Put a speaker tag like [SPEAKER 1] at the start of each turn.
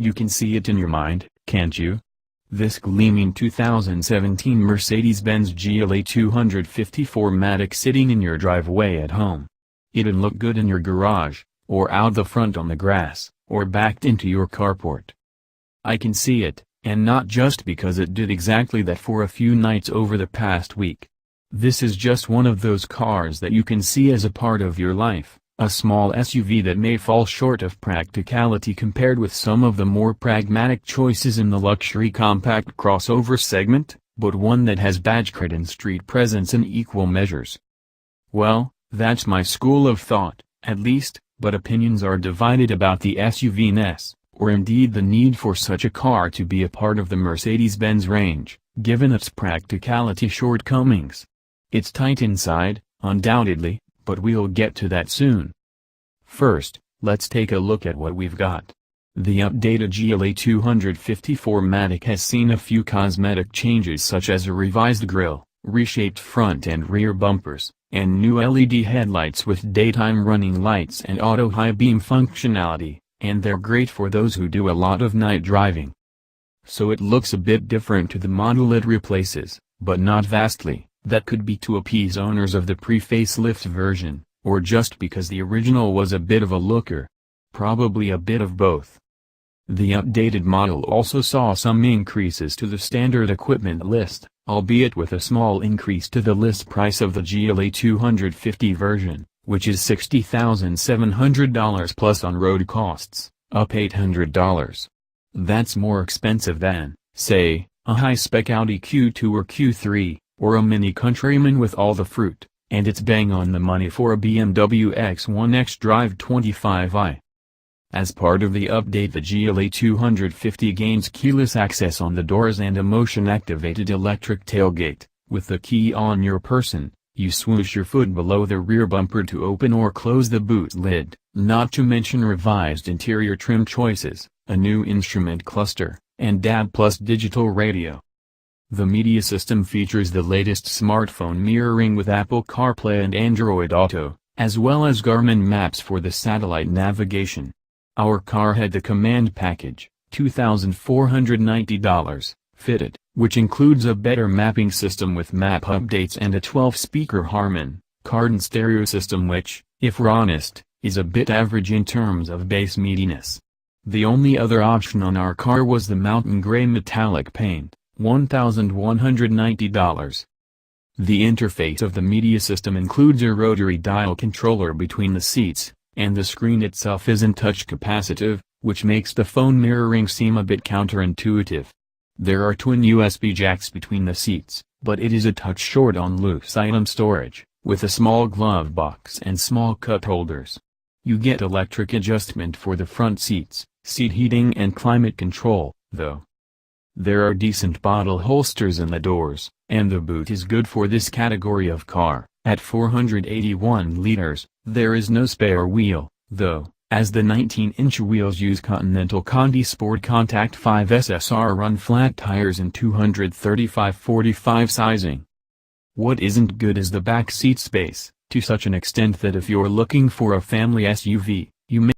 [SPEAKER 1] You can see it in your mind, can't you? This gleaming 2017 Mercedes-Benz GLA250 4Matic sitting in your driveway at home. It'd look good in your garage, or out the front on the grass, or backed into your carport. I can see it, and not just because it did exactly that for a few nights over the past week. This is just one of those cars that you can see as a part of your life, a small SUV that may fall short of practicality compared with some of the more pragmatic choices in the luxury compact crossover segment, but one that has badge cred and street presence in equal measures. Well, that's my school of thought, at least, but opinions are divided about the SUV-ness, or indeed the need for such a car to be a part of the Mercedes-Benz range, given its practicality shortcomings. It's tight inside, undoubtedly, but we'll get to that soon. First, let's take a look at what we've got. The updated GLA250 4Matic has seen a few cosmetic changes such as a revised grille, reshaped front and rear bumpers, and new LED headlights with daytime running lights and auto high beam functionality, and they're great for those who do a lot of night driving. So it looks a bit different to the model it replaces, but not vastly. That could be to appease owners of the pre-facelift version, or just because the original was a bit of a looker. Probably a bit of both. The updated model also saw some increases to the standard equipment list, albeit with a small increase to the list price of the GLA250 version, which is $60,700 plus on-road costs, up $800. That's more expensive than, say, a high-spec Audi Q2 or Q3. Or a Mini Countryman with all the fruit, and it's bang on the money for a BMW X1 xDrive 25i. As part of the update, the GLA250 gains keyless access on the doors and a motion-activated electric tailgate. With the key on your person, you swoosh your foot below the rear bumper to open or close the boot lid, not to mention revised interior trim choices, a new instrument cluster, and DAB+ digital radio. The media system features the latest smartphone mirroring with Apple CarPlay and Android Auto, as well as Garmin Maps for the satellite navigation. Our car had the Command package, $2,490, fitted, which includes a better mapping system with map updates and a 12-speaker Harman Kardon stereo system which, if we're honest, is a bit average in terms of bass meatiness. The only other option on our car was the mountain gray metallic paint. $1,190. The interface of the media system includes a rotary dial controller between the seats, and the screen itself isn't touch capacitive, which makes the phone mirroring seem a bit counterintuitive. There are twin USB jacks between the seats, but it is a touch short on loose item storage, with a small glove box and small cup holders. You get electric adjustment for the front seats, seat heating and climate control, though. There are decent bottle holsters in the doors, and the boot is good for this category of car. At 481 liters, there is no spare wheel, though, as the 19-inch wheels use Continental Conti Sport Contact 5 SSR run flat tires in 235/45 sizing. What isn't good is the backseat space, to such an extent that if you're looking for a family SUV, you may